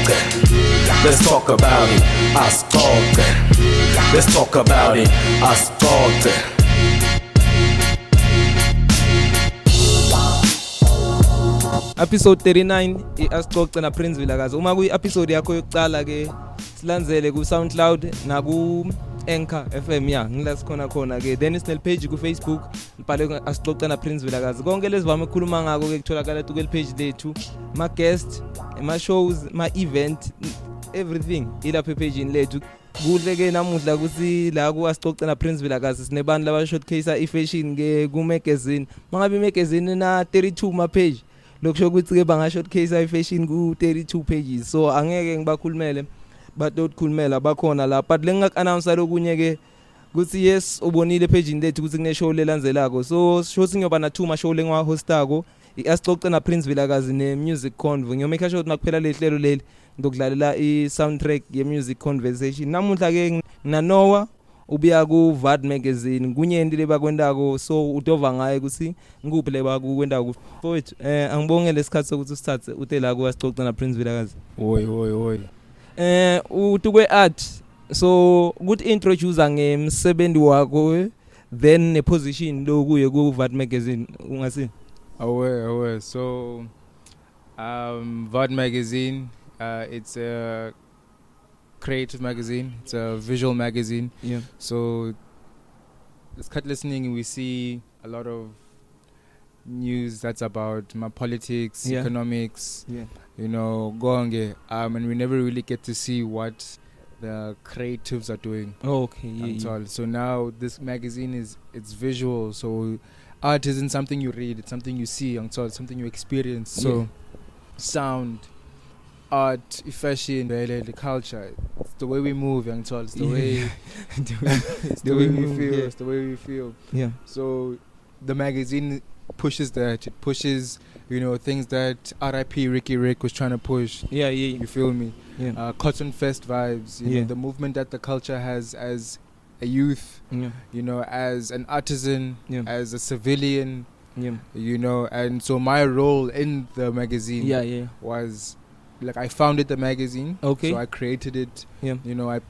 Let's talk about it, ascolta. Let's talk about it, ascolta. Episode 39 iasixoxe na Prince Vilakazi. Uma kuyi episode yakho yokuqala ke silandzele ku SoundCloud na ku Anchor FM ya ngila sikhona khona ke then isnel page ku Facebook libhale asixoxe na Prince Vilakazi. Konke lesivame ukukhuluma ngako ke kutholakala ku page lethu ma guest ma shows ma event everything ilapha page lethu. Kuhle ke namuhla kusi la ku asixoxe na Prince Vilakazi sinebantu laba showcase ifashion ke ku magazine. Mangabe magazine na 32 ma page lokusho ukuthi ke banga showcase ifashion ku 32 pages so angeke ngibakhulumele badokukhulumela bakhona la but lengak announce lokunye ke kuthi yes ubonile page lethu ukuthi kune show lelandzelako so show singoba na 2 ma show lengwa hostako iasixoxe na Prince Vilakazi ne music convo ngiyomeka sure ukuthi nakuphela lehlelo leli ngokudlalela I soundtrack ye music conversation namuhla ke na Noah ubiya ku Vaad magazine kunyenti lebakwendako so udova ngaye ukuthi ngikuphi lebakwendako mfowethu angibonge lesikhathi sokuthi usithathe ute la ku asixoxe na Prince Vilakazi Hoy utukwe art so good introducer ngemsebenzi wakho then ne position lo kuye ku Vaad magazine ungasi aware so Vaad magazine it's a creative magazine, it's a visual magazine. Yeah. So let's cut listening, we see a lot of news that's about my politics, economics, you know, gonge, and we never really get to see what the creatives are doing. Oh, okay. So now this magazine it's visual, so art isn't something you read, it's something you see, it's something you experience. So sound, art, fashion, the culture, it's the way we move, it's the way it's the way we feel, it's the way we feel. Yeah. So the magazine pushes that. It pushes, you know, things that R.I.P. Ricky Rick was trying to push. Yeah. You feel me? Yeah. Cotton Fest vibes, you know, the movement that the culture has as a youth, you know, as an artisan, as a civilian, you know, and so my role in the magazine was like I founded the magazine, okay. So I created it. You know, I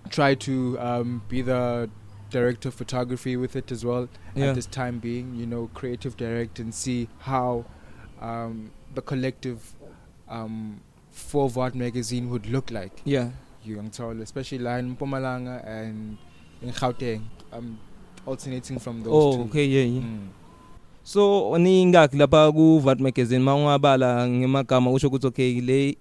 tried to be the director of photography with it as well at this time being, you know, creative direct and see how the collective for Vaad magazine would look like. Yeah. You can tell, especially in Mpumalanga and in Gauteng. I'm alternating from those two. Oh, okay, yeah. So ningak lapha ku Vaad magazine mawungabala ngemagama usho ukuthi okay le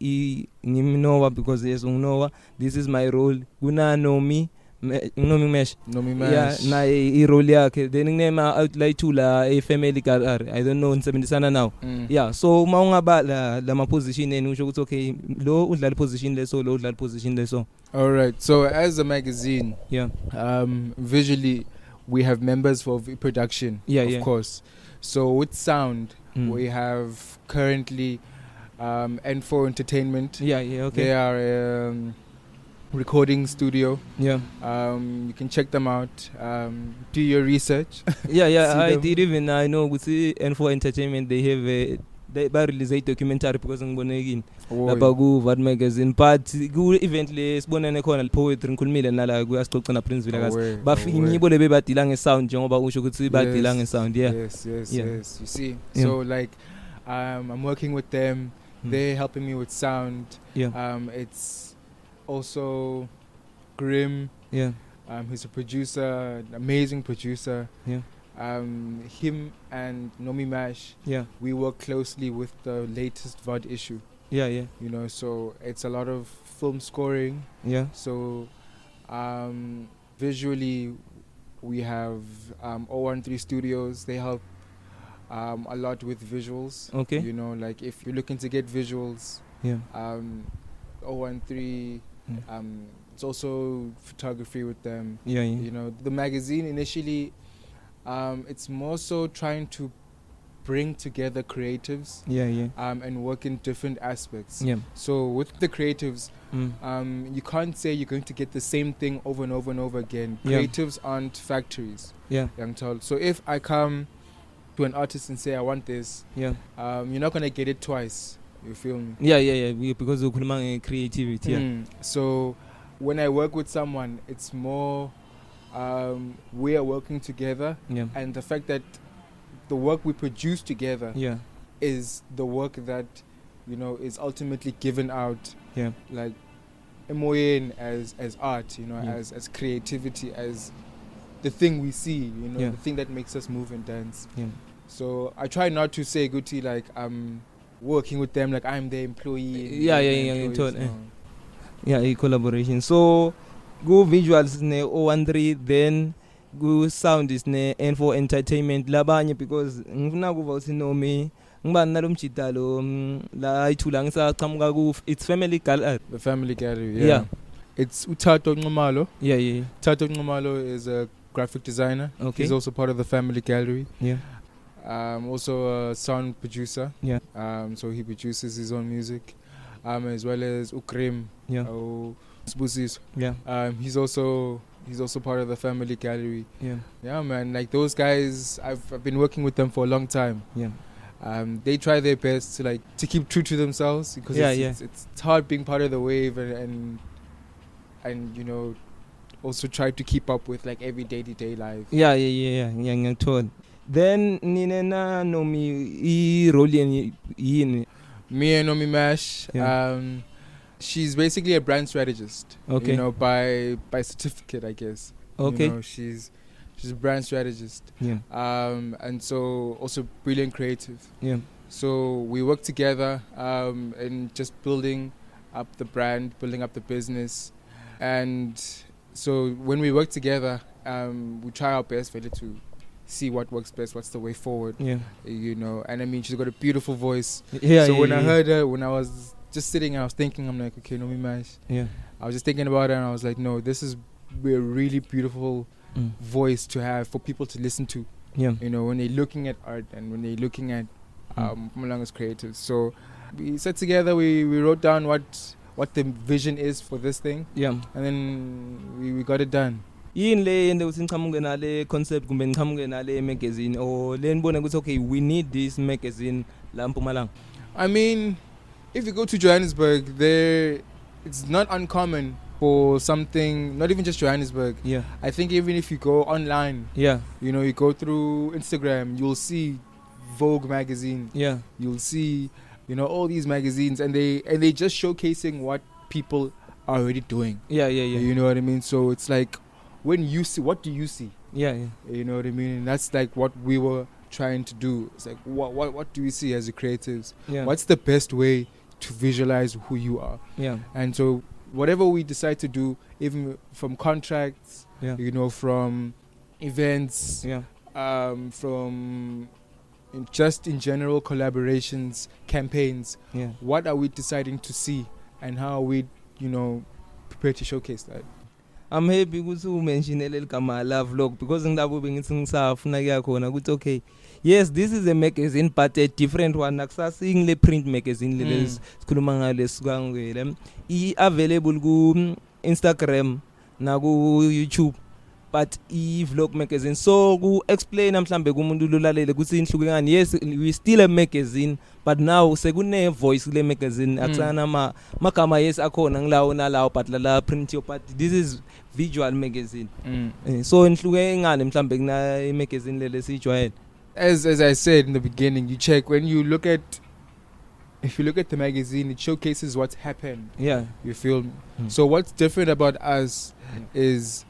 ngimnowa because yes ungnowa this is my role kuna Nomi Mesh yeah na I role yakhe then nginema outline to la a family career I don't know nisebenzisana now yeah so mawungabala la ma position eni usho ukuthi okay lo udlala position leso lo udlala position leso. All right, so as a magazine visually we have members for production of course. So with sound, we have currently N4 Entertainment. Okay. They are recording studio. Yeah. You can check them out. Do your research. I did even I know with the N4 Entertainment they have they release a documentary because ngibone again lapha ku Vaad magazine but ku event le sibonene khona poetry ngikhulumile nala ku asixoxe na Prince Vilakazi bafika ngibole bebadila nge sound njengoba usho ukuthi badila nge sound yes you see so like I'm working with them they're helping me with sound it's also Grim he's a producer, an amazing producer. Him and Nomi Mash, we work closely with the latest Vaad issue. You know, so it's a lot of film scoring. So visually, we have 013 Studios. They help a lot with visuals. Okay. You know, like if you're looking to get visuals, 013. It's also photography with them. You know, the magazine initially. It's more so trying to bring together creatives and work in different aspects. So with the creatives, you can't say you're going to get the same thing over and over and over again. Creatives aren't factories. Young told. So if I come to an artist and say I want this, you're not going to get it twice. You feel me? Yeah, because of creativity. So when I work with someone, it's more we are working together, and the fact that the work we produce together is the work that, you know, is ultimately given out, like emoyen as art, you know, as creativity, as the thing we see, you know, the thing that makes us move and dance. So I try not to say Guti like I'm working with them like I'm their employee. Collaboration. So go visuals ne 013, then go sound is ne N4 entertainment labanye, because ngifuna kuva usinomi ngiba nalomjidalo la ithula ngisaqhamuka ku it's family gallery. The family gallery. Yeah. It's Utato Nxumalo. Yeah. Tato Nxumalo is a graphic designer. Okay. He's also part of the family gallery. Yeah. Also a sound producer. Yeah. So he produces his own music. As well as Ukrim. Yeah. Yeah. He's also part of the family gallery. Yeah, man. Like those guys, I've been working with them for a long time. Yeah. They try their best to keep true to themselves, because it's hard being part of the wave and you know, also try to keep up with like every day-to-day life. Yeah. Ngiyathola. Then ninena nomi I role yini? Me and Nomi Mash. She's basically a brand strategist. Okay. You know, by certificate, I guess. Okay. You know, she's a brand strategist. Yeah. And so also brilliant creative. Yeah. So we work together in just building up the brand, building up the business. And so when we work together, we try our best really to see what works best, what's the way forward. Yeah. You know, and I mean, she's got a beautiful voice. Yeah. So when I heard her, when I was just sitting, I was thinking, I'm like, okay, Nomi Mash. Yeah. I was just thinking about it, and I was like, no, this is a really beautiful voice to have for people to listen to. Yeah. You know, when they're looking at art and when they're looking at Mpumalanga's creatives. So we sat together, we wrote down what the vision is for this thing. Yeah. And then we got it done. Yini le ende uthi ngiqhamuke nale concept kumbe ngiqhamuke nale magazine, or le nibone ukuthi okay, we need this magazine la Mpumalanga? I mean, if you go to Johannesburg, it's not uncommon for something, not even just Johannesburg. Yeah. I think even if you go online, you know, you go through Instagram, you'll see Vogue magazine. Yeah. You'll see, you know, all these magazines, and they just showcasing what people are already doing. Yeah. You know what I mean? So it's like, when you see, what do you see? Yeah. You know what I mean? And that's like what we were trying to do. It's like, what do we see as the creatives? Yeah. What's the best way to visualize who you are? Yeah. And so whatever we decide to do, even from contracts, you know, from events, from just in general collaborations, campaigns, what are we deciding to see, and how are we, you know, prepared to showcase that? I'm happy ukuthi umention leli gama love log, because ngilabo bengithi ngisafuna kuya khona ukuthi okay, yes, this is a magazine but a different one. Akusasing le print magazine lezi sikhuluma ngale sikangwele I available ku Instagram na ku YouTube, but vlog magazine. So ku explain mhlambe kumuntu lulalele ukuthi inhluke ngani. Yes, we still a magazine, but now sekune voice le magazine. Akusana magama yes akhona ngilawo nalawo, but la print yo, but this is visual magazine. So inhluke ngani mhlambe kuna magazine lele sijwayele? As I said in the beginning, you check when you look at, if you look at the magazine, it showcases what's happened. Yeah. You feel me? So what's different about us is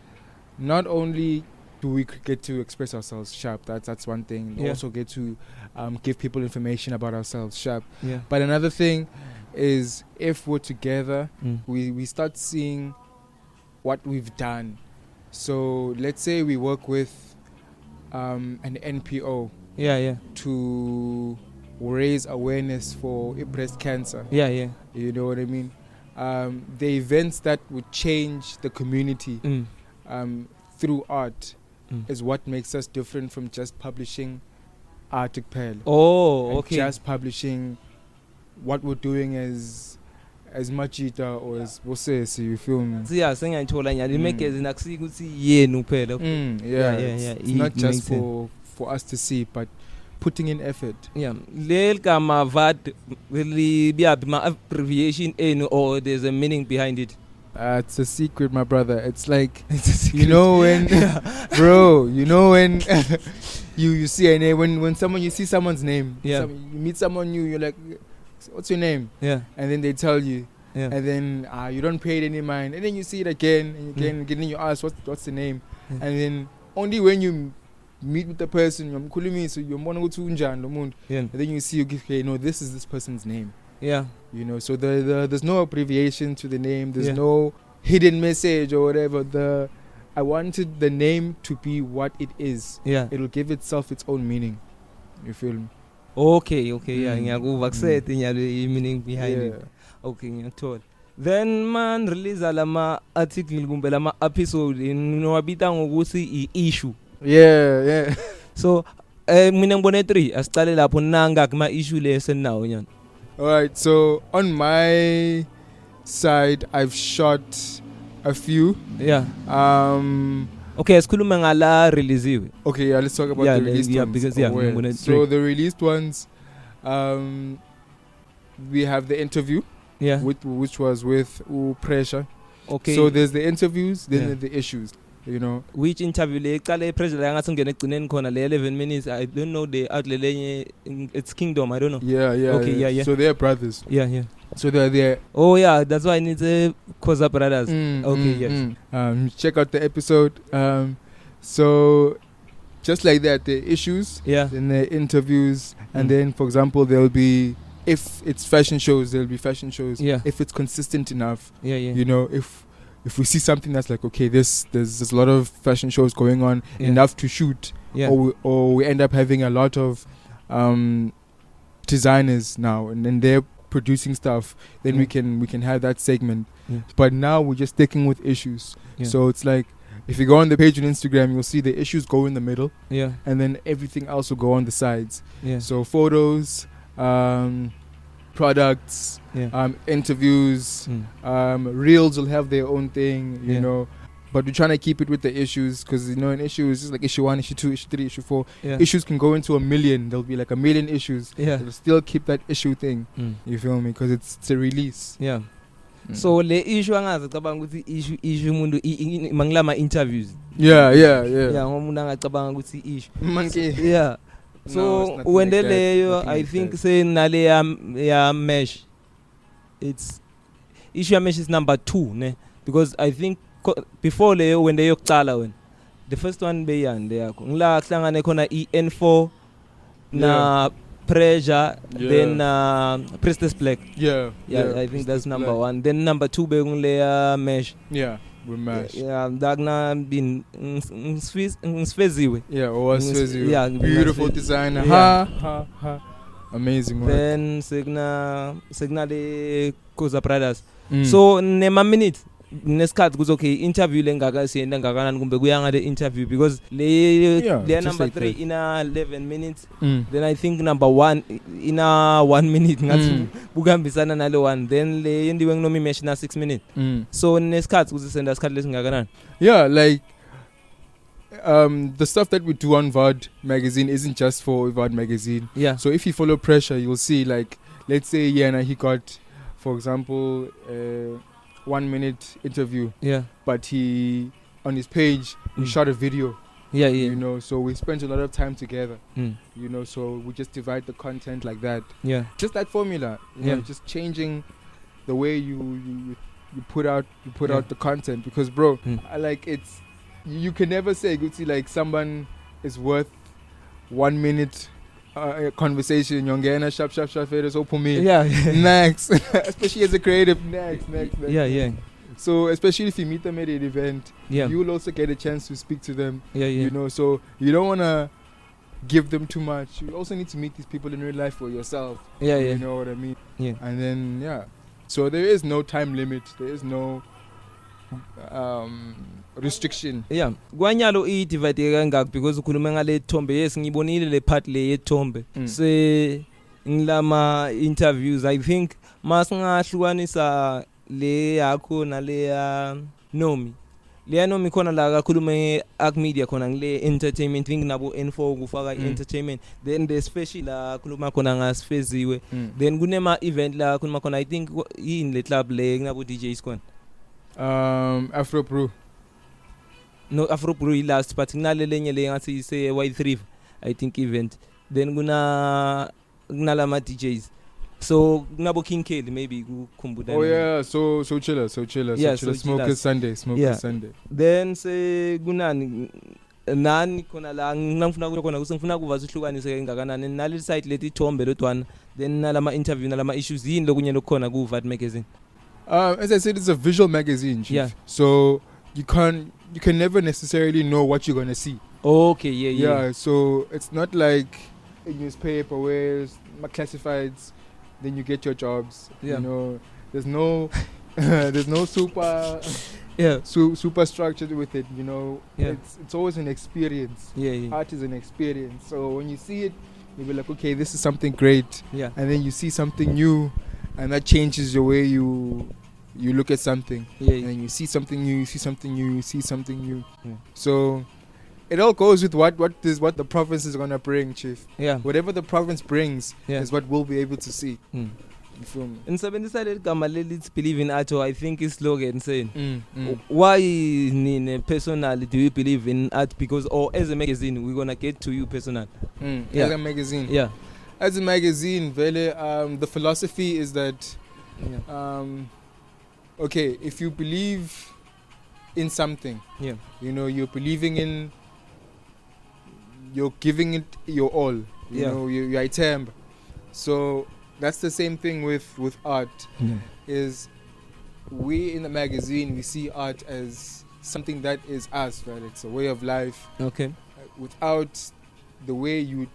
not only do we get to express ourselves sharp, that's one thing. We also get to give people information about ourselves sharp. Yeah. But another thing is, if we're together, we start seeing what we've done. So let's say we work with an NPO to raise awareness for breast cancer. You know what I mean? The events that would change the community through art is what makes us different from just publishing article. Okay. Just publishing what we're doing as Machita or as Bosesi, you feel me? Yeah, sengiyathola nyali magazine akusiki ukuthi yenu phela. It's not just for us to see, but putting in effort. Yeah. Lel kama Vaad really be my abbreviation in or there's a meaning behind it. It's a secret, my brother. It's like you know when, bro. You know when you see a name when someone you see someone's name. Yeah. You meet someone new. You're like, what's your name? Yeah. And then they tell you. Yeah. And then you don't pay it any mind. And then you see it again and again. And then you ask, what's the name? Yeah. And then only when you meet with the person, you're so you're and then you see, okay, no, this is this person's name. Yeah. You know, so there's no abbreviation to the name. There's Yeah. no hidden message or whatever. I wanted the name to be what it is. Yeah. It'll give itself its own meaning. You feel me? Okay. Yeah. Ngiyakuva kusethe nyalo meaning behind it. Okay, ngiyathola. Then man release lama article kumbe lama episode inowabita ngokuthi i-issue. Yeah. So mina ngibone 3 asiqale lapho nanga kuma issue lesenawo nyana. All right, so on my side, I've shot a few. Yeah. Okay, sikhuluma ngala release. Okay, yeah, let's talk about the released ones. Because so the released ones, we have the interview. Yeah. Which was with Pressure. Okay. So there's the interviews, then there's the issues. You know. Which interview le qale Pressure la ngathi ngene egcineni khona le 11 minutes. I don't know the outlet it's Kingdom, I don't know. Yeah. Okay, yeah. So they're brothers. Yeah. So they're there. Oh yeah, that's why I need to cause up brothers. Okay, yes. Check out the episode. So just like that, the issues, then the interviews, and then for example there'll be, if it's fashion shows, there'll be fashion shows. Yeah. If it's consistent enough. Yeah. You know, if we see something that's like, okay, there's a lot of fashion shows going on, enough to shoot, or we end up having a lot of designers now, and then they're producing stuff, then we can have that segment. But now we're just sticking with issues. So it's like, if you go on the page on Instagram, you'll see the issues go in the middle, and then everything else will go on the sides. So photos, products, interviews, reels will have their own thing, you know. But we're trying to keep it with the issues, because you know, an issue is just like issue 1, issue 2, issue 3, issue 4. Issues can go into 1 million. There'll be like 1 million issues. It'll still keep that issue thing. You feel me? Because it's a release. So le issue angazi cabanga ukuthi issue umuntu mangilama interviews. Yeah. Ngomuntu angacabanga ukuthi issue. Monkey. Yeah. So when leyo I think say nale ya mesh, it's issue ya mesh is number 2 ne, because I think before leyo when leyo kucala when the first one beyande yakho ngila kuhlangane khona iN4 na Pressure, then Priestess Black. Yeah, I think that's number Black. 1. Then number 2 begunleya mesh. Yeah, with mesh. Yeah, dagna bin ngsfeziwe. Yeah, owasfeziwe. Yeah, beautiful designer. Ha. Amazing work. Then signa le Koza Brothers. So nema minute nesikhathi kuthi okay interview lengaka siyenda ngakanani kumbe kuyanga le interview, because le number 3 in 11 minutes, then I think number 1 in 1 minute ngathi bukuhambisana nale 1, then le yendiwe nginomi mesh na 6 minutes. So nesikhathi kuthi senda isikhathi lesingakanani. Yeah, like the stuff that we do on Vaad magazine isn't just for Vaad magazine. Yeah. So if you follow Pressure, you'll see, like, let's say he got, for example, 1 minute interview. Yeah. But he, on his page, he shot a video. Yeah. You know, so we spent a lot of time together. You know, so we just divide the content like that. Yeah. Just that formula. You know, just changing the way you put out the content, because bro, it's, you can never say like someone is worth 1 minute conversation. Yongena sharp so for me. Yeah. Next. Especially as a creative. Next. Yeah. So especially if you meet them at an event, you'll also get a chance to speak to them. Yeah. You know, so you don't wanna give them too much. You also need to meet these people in real life for yourself. Yeah. You know what I mean? Yeah. And then so there is no time limit. There is no restriction. Yeah. Gwanyalo divide kangaka because ukhuluma ngale thombe. Yes, ngibonile le part le yethombe. Se ngilama interviews, I think masingahlukanisa le yakho na le Nomi. liyano mikhona la kakhuluma ak media khona ngile entertainment thing nabo info kufaka entertainment then the special la khuluma khona ngasifeziwe then kunema event la khuluma khona I think yini le club le kunabo DJs khona Afro Brew. No Afro Brew last but kunale lenye le ngathi say Y3 I think event then kunala ma DJs so kunabo King Kelly maybe kukhumbuda. Oh yeah, so chiller. Yeah, so so Smokers Sunday. Sunday. Then say kunani nani khona la ngifuna khona kusengifuna kuvaza uhlukanise ngakanani nali site leti thombe lodwana then nalama interview nalama issues yini lokunye lokukhona ku Vaad magazine. As I said, it's a visual magazine, Chief. Yeah. So you can never necessarily know what you're gonna see. Okay, yeah. Yeah, so it's not like a newspaper where it's classifieds, then you get your jobs. Yeah. You know, there's no there's no super super structured with it, you know. Yeah. It's always an experience. Yeah. Art is an experience. So when you see it, you'll be like, okay, this is something great. Yeah. And then you see something new and that changes your way you look at something. Yeah. And you see something new, you see something new. Yeah. So it all goes with what the province is gonna bring, Chief. Yeah. Whatever the province brings is what we'll be able to see. You feel me? In Sabendisa gama let's believe in art, I think it's slogan saying why personally do you believe in art? Because or as a magazine we're gonna get to you personal. As a magazine. Yeah. As a magazine, Vele, the philosophy is that okay, if you believe in something, you know, you're believing in, you're giving it your all, you know, you're item. So that's the same thing with art. Is we in the magazine, we see art as something that is us, right? It's a way of life. Okay. Without the way you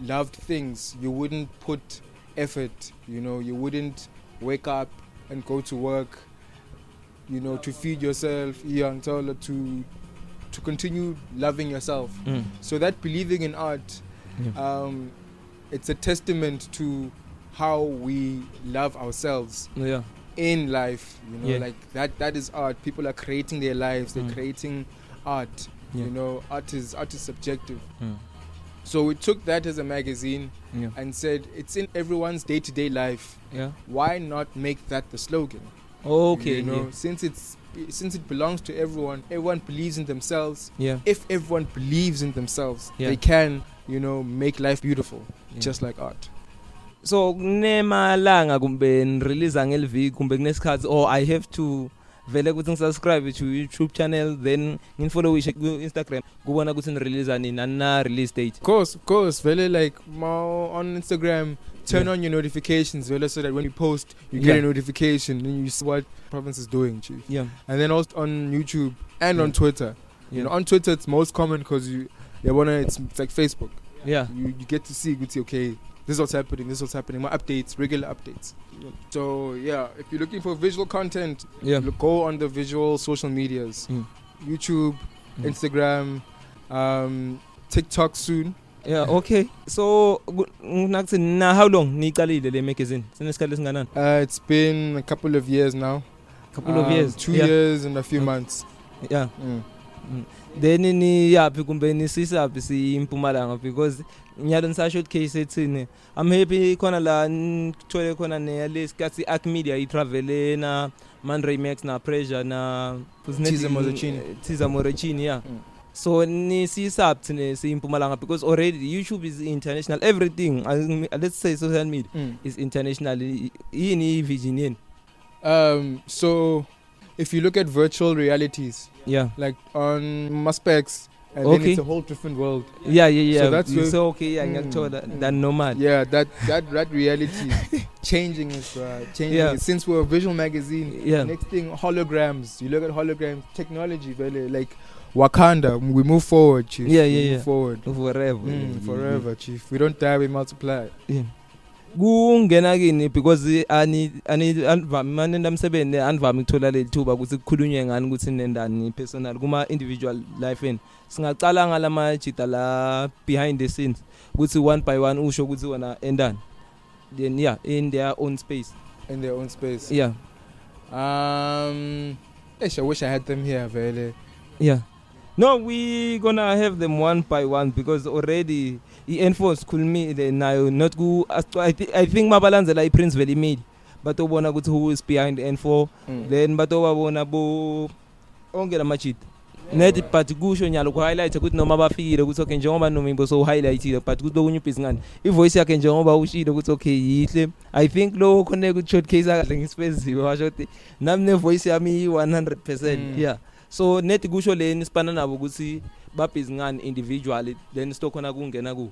loved things, you wouldn't put effort, you know, you wouldn't wake up and go to work, you know, to feed yourself, to continue loving yourself. So that believing in art, it's a testament to how we love ourselves in life, you know, like that is art. People are creating their lives, they're creating art, you know, art is subjective. So we took that as a magazine and said it's in everyone's day-to-day life. Why not make that the slogan? Okay. You know, since it belongs to everyone believes in themselves. If everyone believes in themselves, they can, you know, make life beautiful, just like art. So kunemalanga kumbe nirelease ngeliviki kumbe kunesikhathi or I have to vele ukuthi ngisubscribe to YouTube channel then nginfollow ku Instagram kubona ukuthi nirelease nini na release date. Of course vele like on Instagram turn on your notifications vele so that when you post you get a notification and you see what province is doing, Chief. And then also on YouTube and on Twitter. You know, on Twitter it's most common because it's like Facebook. You get to see okay, this is what's happening, my updates, regular updates. So if you're looking for visual content, go on the visual social medias. YouTube, Instagram, TikTok soon. Okay. So how long niqalile le magazine? Sinesikhathi esinganani? It's been a couple of years now. 2 years and a few months. Then ni yapi kumbe ni sisapi si Mpumalanga because nyalo nisasho case ethini I'm happy khona la ngithole khona ne lesikhathi Arc Media I travel na Mandray Max na Pressure na Tiza Morechini so ni sisapi ne si Mpumalanga because already YouTube is international, everything let's say social media is international. Yini vision yini? So if you look at virtual realities, like on Muspecs, and then it's a whole different world. So that's that normal. That reality changing is changing. Since we're a visual magazine, next thing holograms. You look at holograms, technology, really like Wakanda. We move forward, Chief. We move forward forever, Chief. We don't die, we multiply. Kungena kini because ani manenda msebenzi anivami ukuthola le thuba ukuthi kukhulunywe ngani ukuthi nendani personal kuma individual life en singacala ngalama jita la behind the scenes ukuthi one by one usho ukuthi wona endani then in their own space I wish I had them here vele Yeah. No, we gonna have them one by one because already i-enforce khulumi nayo not ku I think mabalandzela i-Prince Valley Made batobona ukuthi who is behind N4 then batobabona bo onke lamajit net but kusho nyalo ku highlight ukuthi noma bafikile ukuthi okay njengoba nomimbo so highlightile but ukuthi lokunye ubhizi ngani ivoice yakhe njengoba ushilo ukuthi okay yihle I think lo connect ku showcase kahle ngisifeziwe washo ukuthi nami ne voice yami 100% yeah. So net kusho leni sipana nabo ukuthi babhizi ngani individually then stokhona kungena ku.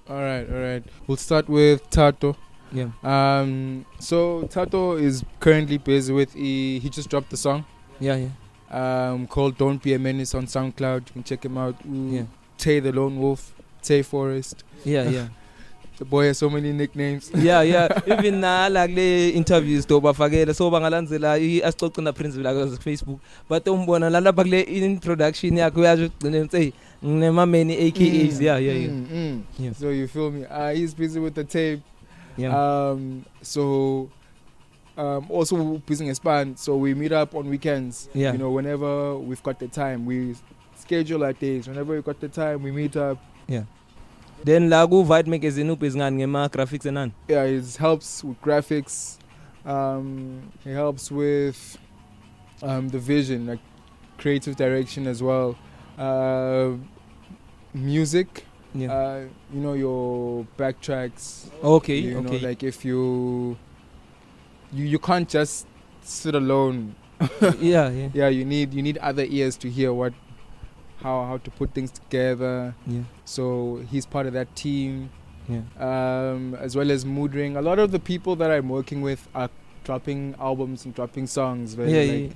All right. We'll start with Tato. Yeah. So Tato is currently busy with he just dropped the song. Yeah. Called Don't Be a Menace on SoundCloud. You can check him out. Yeah. Tay the Lone Wolf, Tay Forest. Yeah. The boy has so many nicknames. Yeah. Even like the interviews to bafakela so bangalandzela iasixoxe na Prince la Facebook. But umbona lapha kule introduction yakhe uyagcina say nema many AKAs. Yeah. So you feel me? He's busy with the tape. Yeah. So also busy in span. So we meet up on weekends. Yeah. You know, whenever we've got the time, we schedule our days. Whenever we've got the time, we meet up. Yeah. Then la ku Vaad magazine ubhizi ngani ngema graphics enani? Yeah, it helps with graphics. He helps with the vision, like creative direction as well. Music. Yeah. You know, your backtracks. Okay. You know, like if you can't just sit alone. Yeah. Yeah, you need other ears to hear how to put things together. Yeah. So he's part of that team. Yeah. As well as Mood Ring. A lot of the people that I'm working with are dropping albums and dropping songs. Yeah.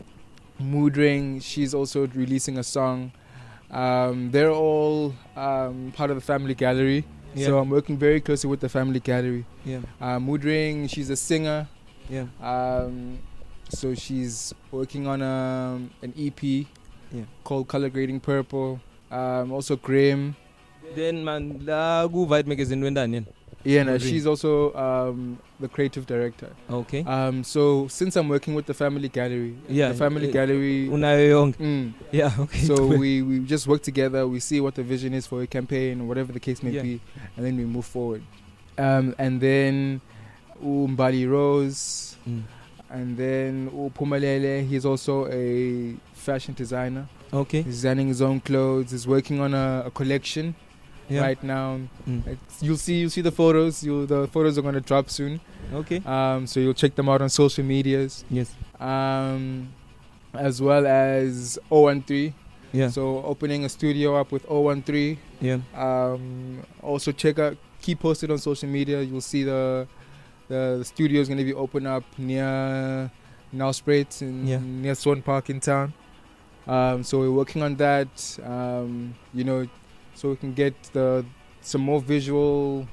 Mood Ring, she's also releasing a song. They're all part of the Family Gallery. Yeah. So I'm working very closely with the Family Gallery. Yeah. Mood Ring, she's a singer. Yeah. So she's working on an EP called Color Grading Purple. Also Graham. Then man la ku Vaad magazine wendani yena? Yeah, no, she's also the creative director. Okay. So since I'm working with the Family Gallery, yeah, the Family Gallery. Unayo yonke. Yeah, okay. So we just work together. We see what the vision is for a campaign, or whatever the case may be, and then we move forward. And then Mbali Rose, and then Pumalele. He's also a fashion designer. Okay. He's designing his own clothes. He's working on a collection. Yeah. Right now, you'll see the photos. The photos are going to drop soon. Okay. So you'll check them out on social medias. Yes. As well as 013. Yeah. So opening a studio up with 013. Yeah. Also keep posted on social media. You'll see the studio is going to be open up near Nelspruit near Swan Park in town. So we're working on that. So we can get some more visual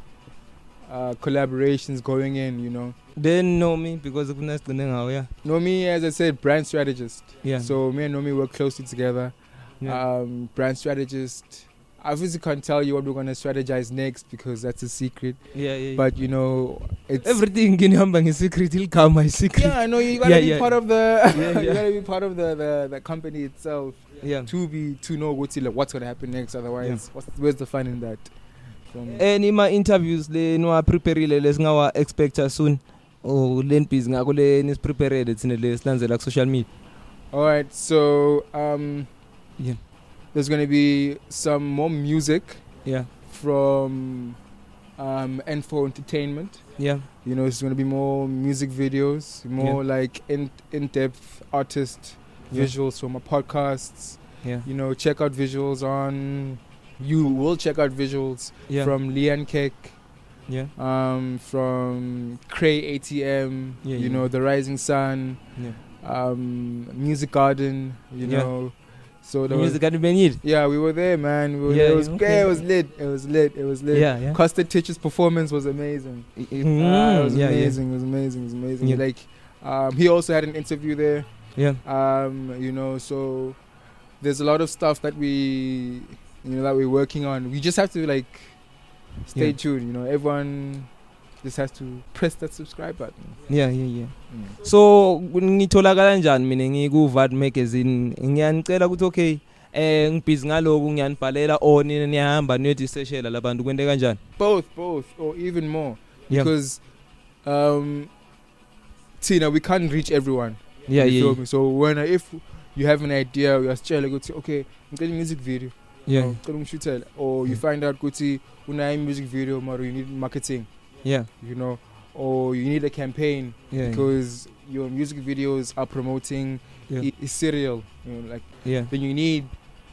collaborations going in, Then Nomi, because of next Nomi, as I said, brand strategist. Yeah. So me and Nomi work closely together. Yeah. Brand strategist. I obviously can't tell you what we're going to strategize next because that's a secret. Yeah. But it's everything in Yambang is secret. It'll come my secret. Yeah, I know you gotta be part of the. You gotta be part of the company itself. Yeah. To know what's gonna happen next. Otherwise, where's the fun in that? Any my interviews le no prepare les ngawa expect soon. Oh, len biz ngako le nis prepared it's in the stands like social media. All right, so there's going to be some more music from N4 Entertainment. Yeah. It's going to be more music videos, more like in-depth artist visuals from our podcasts. Yeah. Check out visuals on... You will check out visuals from Lian Kek, from Cray ATM, The Rising Sun, Music Garden, know... So the music had been need. Yeah, we were there, man. It was lit. It was lit. Yeah. Custard Titch's performance was amazing. It was amazing. It was amazing. Yeah. Like, he also had an interview there. Yeah. So there's a lot of stuff that that we're working on. We just have to stay tuned. Everyone just has to press that subscribe button. Yeah. So ngitholakala njani mina ngiku Vaad magazine ngiyanicela ukuthi okay ngibhizi ngaloku ngiyanibhalela or niyahamba niyodiseshela labantu kwente kanjani? Both or even more, Yeah. because Tina, we can't reach everyone. Yeah, you yeah, feel me? So if you have an idea, you're still like, okay, I'm getting a music video. yeah, Or you find out kuti una music video, you need marketing. yeah, You know, or you need a campaign, yeah, because your music videos are promoting yeah, cereal. yeah, Then you need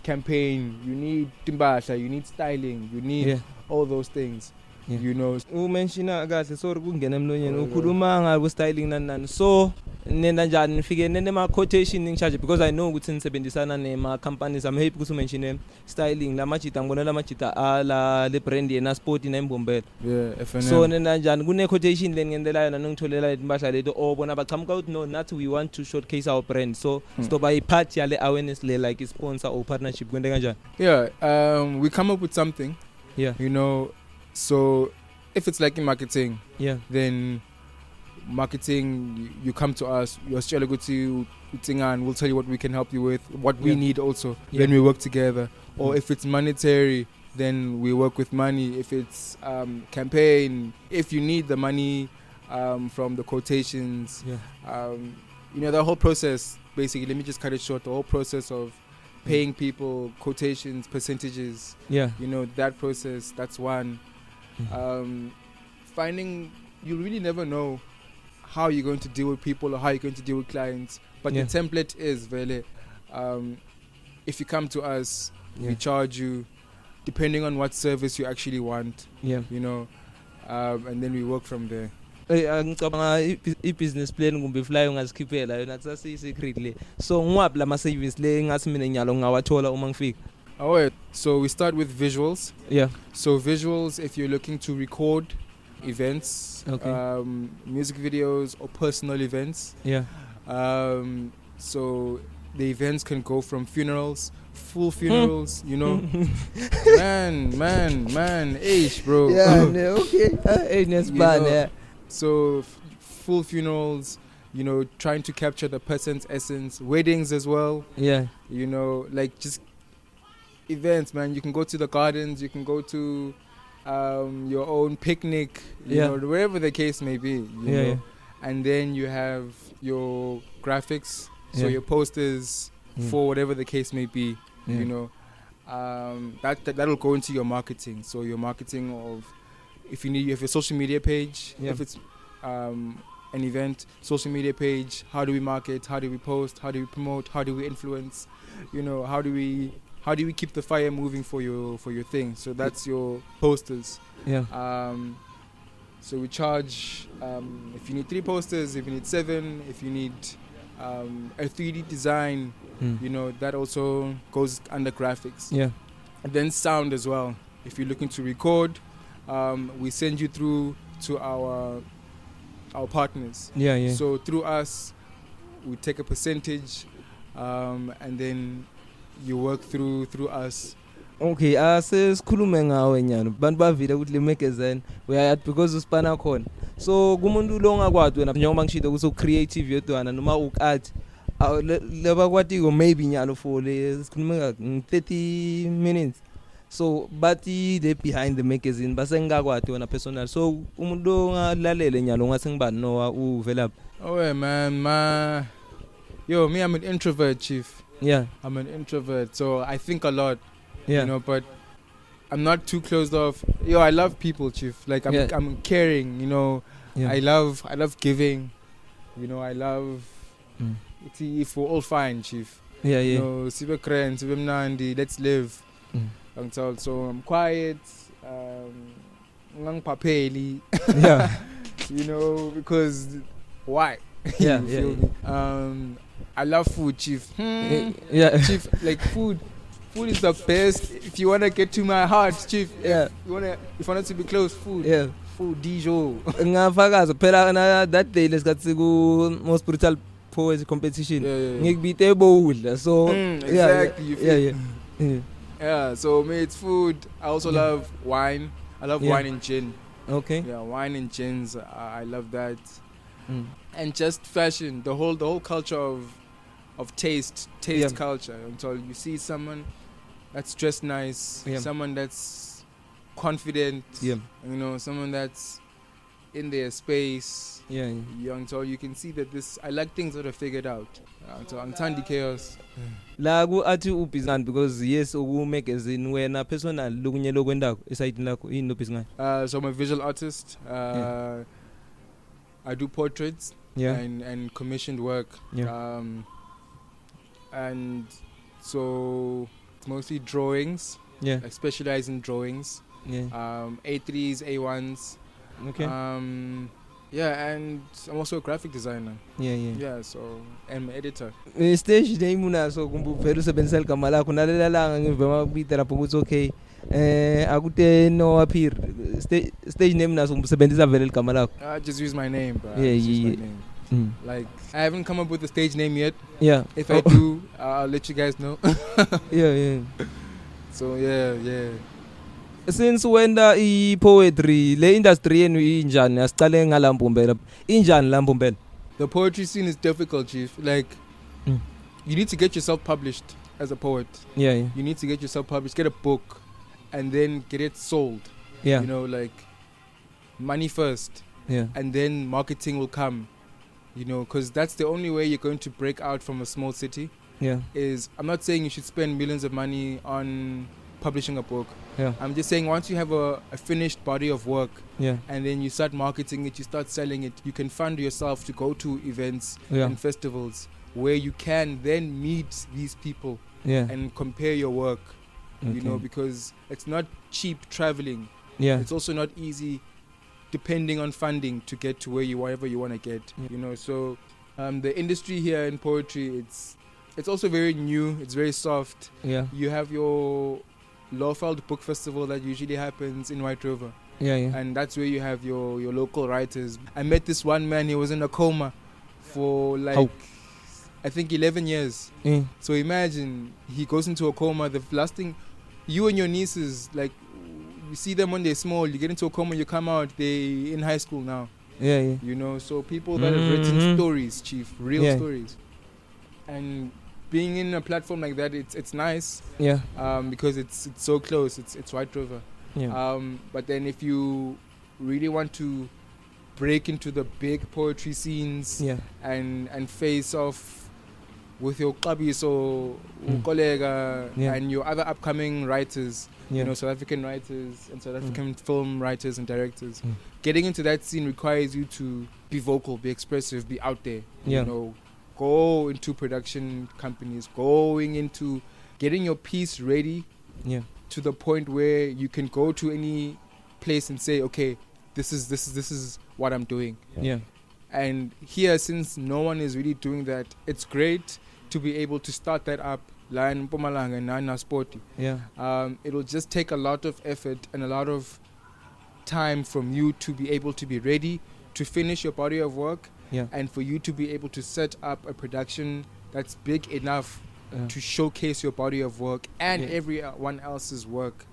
campaign, you need timbasha, you need styling, you need yeah. all those things. Yeah. You know. Umenshina kahle sorry kungena emlonyeni ukhuluma ngabe styling nani so nena njani nifike nema quotation ngicharge because I know ukuthi nisebenzisana nema companies. I'm happy ukuthi umenshine styling la majita ngibona la majita ala le brand yena sport na imbombela. Yeah, FNM. So nena njani kune quotation lengendela yona ngitholela impahla letho bona baqhamuka ukuthi no nathi we want to showcase our brand, so stop by part yale awareness le like sponsor or partnership kwente kanjani? Yeah, we come up with something. Yeah. You know, so if it's like in marketing, yeah, then marketing, you come to us, you're still good to and we'll tell you what we can help you with, what we need also. Yeah. Then we work together. Or if it's monetary, then we work with money. If it's campaign, if you need the money from the quotations, yeah, you know, the whole process, basically, let me just cut it short, the whole process of paying people, quotations, percentages, yeah, you know, that process, that's one. Finding, you really never know how you're going to deal with people or how you're going to deal with clients, but Yeah. the template is really, if you come to us, we charge you depending on what service you actually want, yeah. you know, and then we work from there. Ngicabanga i-business plan kumbe flyer ungazikhiphela yona tsasi secret le, so ngwaphi lama service le ngasi mina nyalo ngawathola uma ngifika? Alright, so we start with visuals. Yeah. So visuals, if you're looking to record events, Okay. music videos or personal events. Yeah. So the events can go from funerals, full funerals, you know. man, age, bro. Yeah, okay. That's bad, yeah. So full funerals, you know, trying to capture the person's essence, weddings as well. Yeah. You know, like just events, man. You can go to the gardens, you can go to your own picnic, you know, wherever the case may be, you know. Yeah. And then you have your graphics, so your posters for whatever the case may be, you know. That'll go into your marketing. So your marketing of, if you have a social media page, if it's an event, social media page, how do we market, how do we post, how do we promote, how do we influence, you know, how do we keep the fire moving for your thing? So that's your posters. Yeah. So we charge if you need 3 posters, if you need 7, if you need a 3D design, you know, that also goes under graphics. Yeah. And then sound as well. If you're looking to record, we send you through to our partners. Yeah, yeah. So through us, we take a percentage, and then you work through us. Okay, sesikhulume ngawe nyalo. Bantu bavile ukuthi le magazine uyayathi because uspana khona. So kumuntu lo ongakwadi wena njengoba ngishilo ukuthi creative yodwana noma ukart leba kwatiko maybe nyalo for le sikhuluma 30 minutes. So bathi they behind the magazine basengakwadi wena personal. So umuntu ongalalele nyalo ngathi ngibani Noah uvela. Oh yeah, man, yo, me, I'm an introvert, chief. Yeah. I'm an introvert, so I think a lot. Yeah. You know, but I'm not too closed off. Yo, I love people, chief. Like I'm caring, you know. Yeah. I love giving. You know, I love if we're all fine, chief. Yeah, yeah. You know, sibe kren, sibe mnandi, let's live. So I'm quiet. Ngangiphapheli. Yeah. You know, because why? Yeah, you feel me? I love food, chief. Yeah. Chief, like food is the best. If you wanna get to my heart, chief. Yeah. If you want it to be close, food. Yeah. Food, dijo. Ngafakaza phela na that day lesikhathi ku most brutal poetry competition. Ngikubite ebowudla. So exactly. Yeah. So me, it's food. I also love wine. I love wine and gin. Okay. Yeah, wine and gins. I love that. And just fashion, the whole culture of taste culture. Until you see someone that's dressed nice, someone that's confident, you know, someone that's in their space. Until you can see that I like things that are figured out. So angithandi chaos. La ku athi ubhizinani because yes uku magazine wena personal lokunye lokwendako eside lakho yini ubhizinani? So I'm a visual artist. I do portraits and commissioned work. And so it's mostly drawings. I specialize in drawings. A3s, A1s. Okay. And I'm also a graphic designer. So I'm an editor. Stage name una so kumbu vele usebenzisa igama lakho nalela langa ngivema ukubitela ukuthi okay akute Noah Phiri stage name naso usebenzisa vele igama lakho. I just use my name, bro. My name. Like I haven't come up with a stage name yet. If I do, I'll let you guys know. So since wenda poetry le industry yenu injani asiqale ngalambumbela injani lambumbela? The poetry scene is difficult, chief. Like you need to get yourself published as a poet. You need to get yourself published, get a book, and then get it sold. You know, like money first, and then marketing will come. You know, because that's the only way you're going to break out from a small city. Is I'm not saying you should spend millions of money on publishing a book. I'm just saying once you have a finished body of work, and then you start marketing it, you start selling it, you can fund yourself to go to events and festivals where you can then meet these people and compare your work. You know, because it's not cheap traveling. It's also not easy depending on funding to get to wherever you want to get. You know, so the industry here in poetry, it's also very new, it's very soft. You have your Lawfeld Book Festival that usually happens in White River. And that's where you have your local writers. I met this one man, he was in a coma for I think 11 years. So imagine, he goes into a coma, the last thing, you and your nieces, like, you see them when they're small, you get into a coma, you come out, they in high school now. You know, so people that have written stories, chief, real stories. And being in a platform like that, it's nice. Because it's so close. It's White River. But then if you really want to break into the big poetry scenes and face off with your qabis or colleague and your other upcoming writers, you know, South African writers and South African film writers and directors, getting into that scene requires you to be vocal, be expressive, be out there. You know, go into production companies, going into getting your piece ready to the point where you can go to any place and say, okay, this is what I'm doing. And here, since no one is really doing that, it's great to be able to start that up. It'll just take a lot of effort and a lot of time from you to be able to be ready to finish your body of work. And for you to be able to set up a production that's big enough to showcase your body of work and everyone else's work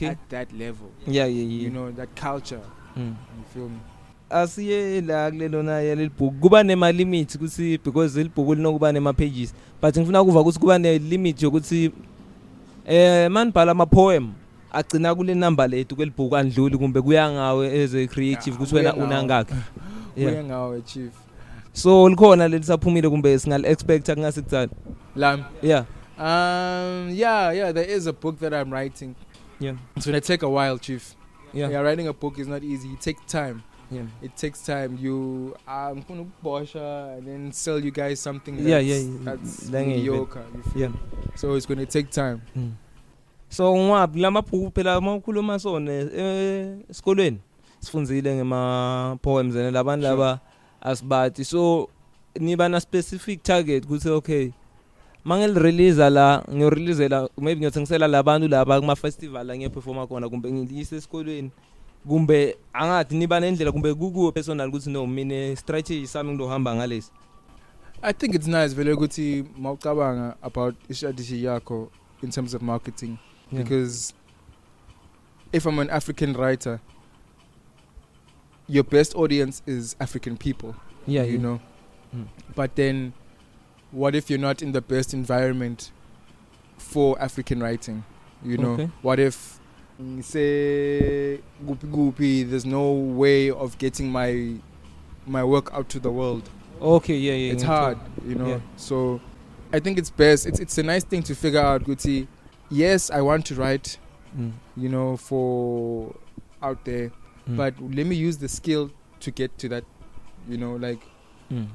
at that level. You know, that culture. You feel me? Asiye la kulelona yeli book kuba nema limit kusi because il book linokuba nema pages, but ngifuna kuva ukuthi kuba ne limit yokuthi manibhala ama poem agcina kule number lethu kwelibhuku andluli kumbe kuya ngawe as a creative ukuthi wena unangakhe. Kuya ngawe chief. So likhona lelisaphumile kumbe singal expect akungasikutsala lam? Yeah, there is a book that I'm writing. It's gonna take a while, chief. Writing a book is not easy. It takes time. It takes time. I'm gonna and then sell you guys something that's mediocre. So it's gonna take time. So ngwapi lamabhuku phela makhuluma sona esikolweni sifunzile ngema poems and labantu laba asibati, so niba na specific target ukuthi okay mangel release la ngiyoreleasela maybe ngiyothengisela labantu laba kuma festival la ngiyaperforma khona kumbe ngilise esikolweni kumbe angathi niba nendlela kumbe kukuwe personal ukuthi no mina strategy sami ngizohamba ngalesi? I think it's nice vele ukuthi mawucabanga about strategy yakho in terms of marketing, because if I'm an African writer, your best audience is African people, you know. But then what if you're not in the best environment for African writing? You know, Okay. what if, say, goopy, there's no way of getting my work out to the world. Okay, yeah. It's hard, you know. Yeah. So I think it's best. It's a nice thing to figure out, Guti. Yes, I want to write, you know, for out there, but let me use the skill to get to that, you know, like,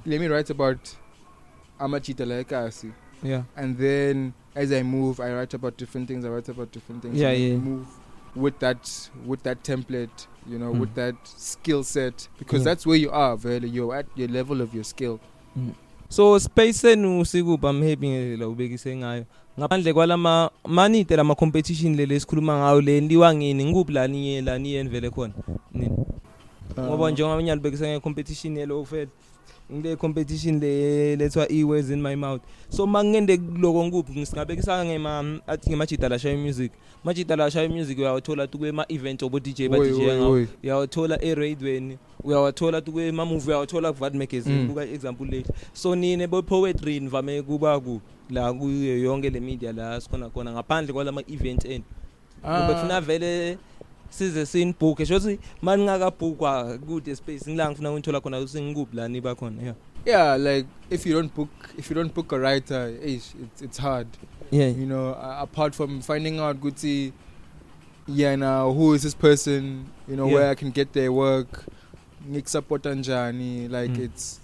let me write about Amachita Laikasi. Yeah. And then as I move, I write about different things. Yeah, and yeah. Move with that template, you know, with that skill set, because that's where you are, really. You're at your level of your skill. So space enu sikuba mhebhi la ubekise ngayo ngaphandle kwalama manite lama competition lele esikhuluma ngayo le ndiwa ngini ngikuphi la niye envele khona nini ngoba njengoba abanyali bekise nge competition yelo ufed ngile competition le lethwa words in my mouth. So mangende lokho ngikuphi ngisingabekisa ngema athi ngemajita la shayo music. Majita la shayo music uyawathola tukwe ma event obo DJ ba DJ ngawo, uyawathola eradweni, uyawathola tukwe ma movie, uyawathola ku Vaad magazine buka example late. So nine bo poetry nivame kuba ku la kuyo yonke le media la sikhona khona ngaphandle kwalama event end. Ngoba kufuna vele size sinibhuke shothi maningakabhukwa kude space ngila ngifuna ukuthola khona usingikuphi la niba khona. Yeah, like if you don't book a writer, it's hard. Yeah. You know, apart from finding out Guti, now who is this person, you know, where I can get their work, support anjani, like it's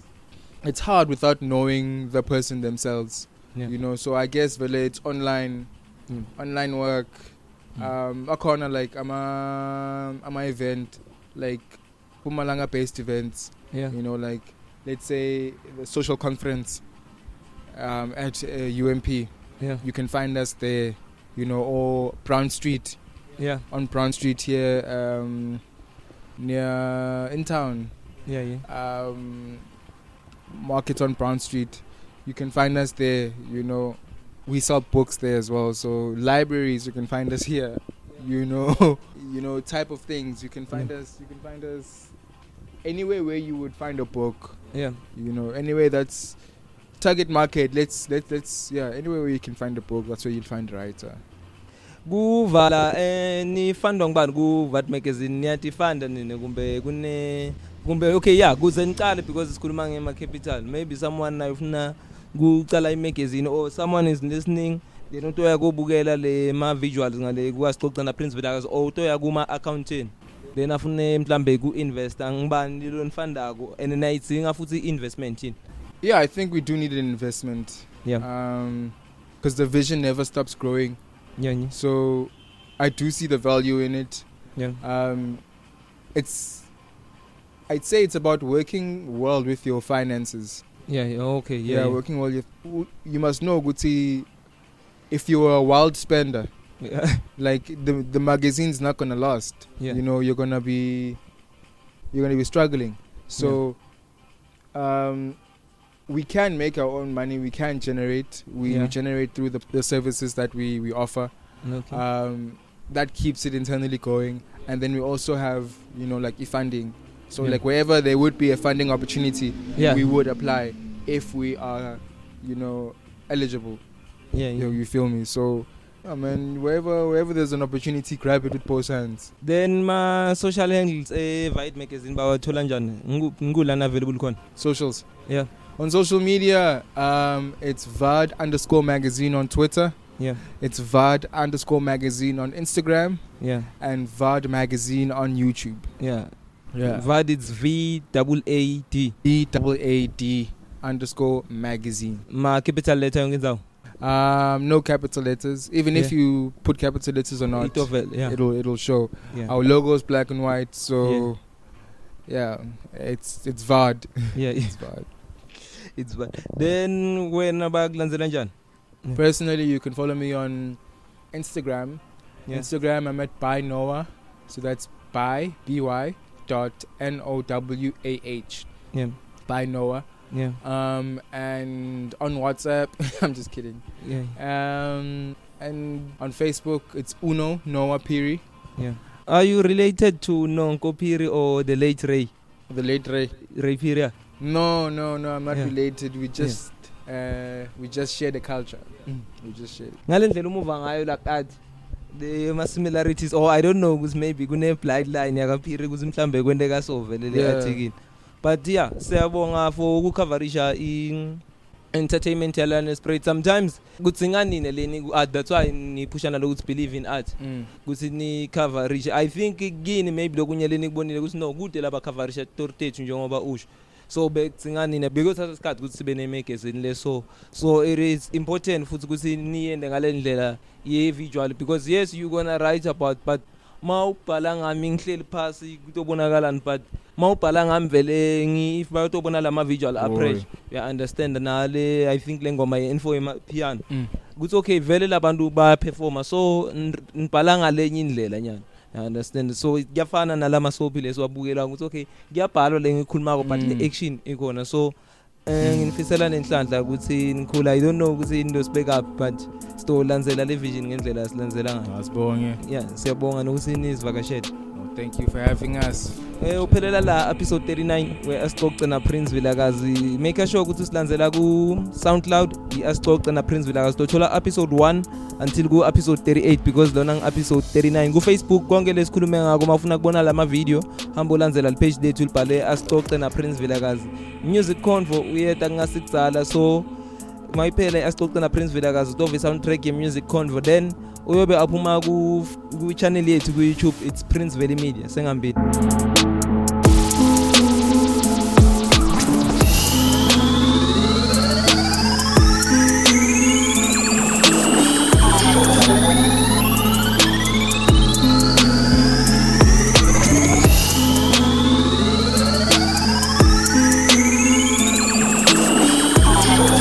hard without knowing the person themselves. Yeah. You know, so I guess it's online work. Akona like I'm a event, like Pumalanga based events. Yeah. You know, like let's say the social conference at UMP. Yeah. You can find us there, you know, or Brown Street. Yeah. On Brown Street here, near in town. Yeah. Market on Brown Street. You can find us there, you know. We sell books there as well. So libraries, you can find us here. You know, type of things. You can find us anywhere where you would find a book. Yeah. You know, anywhere that's target market. Let's anywhere where you can find a book, that's where you'll find a writer. Kuvala ni fanda ngibani ku Vaad magazine niyatifanda nini kumbe okay kuze niqale because sikhuluma ngema capital, maybe someone ufuna kucala imagazine or someone is listening then utoya kubukela le ma visuals ngale kuwasixoxa na Prince Vilakazi or utoya kuma accountant then afune mhlambe ku investor ngibani lo nifandako and nayidzinga futhi investment yini. Yeah, I think we do need an investment. Yeah. Because the vision never stops growing. Yeah. So I do see the value in it. Yeah. I'd say it's about working well with your finances. Yeah. Okay. Yeah. Working well. You must know, Guti, if you're a wild spender, like the magazine's not gonna last. Yeah. You know, you're gonna be struggling. So, we can make our own money. We can generate. We generate through the services that we offer. Okay. That keeps it internally going. And then we also have, you know, like e-funding. So like wherever there would be a funding opportunity, we would apply if we are, you know, eligible. Yeah. You feel me? So, man, wherever there's an opportunity, grab it with both hands. Then my social handles, Vaad magazine, bawathola njani? Ngulana available khona. Socials. Yeah. On social media, it's Vaad_magazine on Twitter. Yeah. It's Vaad_magazine on Instagram. Yeah. And Vaad magazine on YouTube. Yeah. Yeah. Vaad is VAAD. VAAD_magazine. Ma capital letter yonke. No capital letters. Even if you put capital letters or not, it'll show. Yeah. Our logo is black and white, so it's Vaad. Yeah, it's Vaad. It's Vaad. Then when abakulandzela njani? Personally, you can follow me on Instagram. Yeah. Instagram, I'm at by Noah. So that's by by.nowah. Yeah. By Noah. Yeah. And on WhatsApp, I'm just kidding. Yeah. And on Facebook, it's Noah Phiri. Yeah. Are you related to Noah Phiri or the late Ray? The late Ray. Ray Phiri? No, I'm not related. We just we just share the culture. We just share it. Ngale ndlela umuva ngayo la kade the similarities or I don't know ukuthi maybe kune blind line yakaphiri ukuthi mhlambe kwenteka so vele le article. But yeah, siyabonga for ukucoverisha entertainment yalana spirit. Sometimes kutsinganine leni ku art, that's why ni pushana lokuthi believe in art. Kuthi ni coverage. I think kini maybe lokunye leni kubonile ukuthi no kude laba coverage tortethu njengoba usho. So bekutsinganine because asikhathi ukuthi sibe ne magazine le so it is important futhi ukuthi niyende ngale ndlela ye visual because yes you gonna write about but mawubhala ngami ngihleli phasi kutobonakalani but mawubhala ngami vele if bayotobona lama visual approach you understand nale I think lengoma info ema piano kuthi okay vele labantu ba performer so nibhala ngalenye indlela nyana you understand so kuyafana nalama soaphi leso wabukela ukuthi okay ngiyabhala le ngikhuluma but le action ikona so ngifisela nenhlanhla ukuthi nikhula I don't know ukuthi into sibek up but stolandzela le vision ngendlela silandzela ngayo asibonge yeah siyabonga nokuthi nizivakashele. Thank you for having us. Uphelela la episode 39 where Asixoxe na Prince Vilakazi. Make sure ukuthi silandzela ku SoundCloud iAsixoxe na Prince Vilakazi. Tothola episode 1 until ku episode 38 because lona episode 39 ku Facebook konke lesikhulume ngako mafuna kubona lama video hamba ulandzela le page lethu libhale Asixoxe na Prince Vilakazi. Music convo uyeta kungasicala so mayiphela Asixoxe na Prince Vilakazi utove soundtrack ye music convo then uyobe aphuma ku channel yethu ku YouTube it's Prince Valley Media sengambili.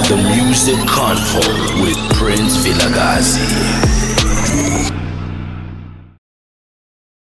The Music Convo with Prince Vilakazi.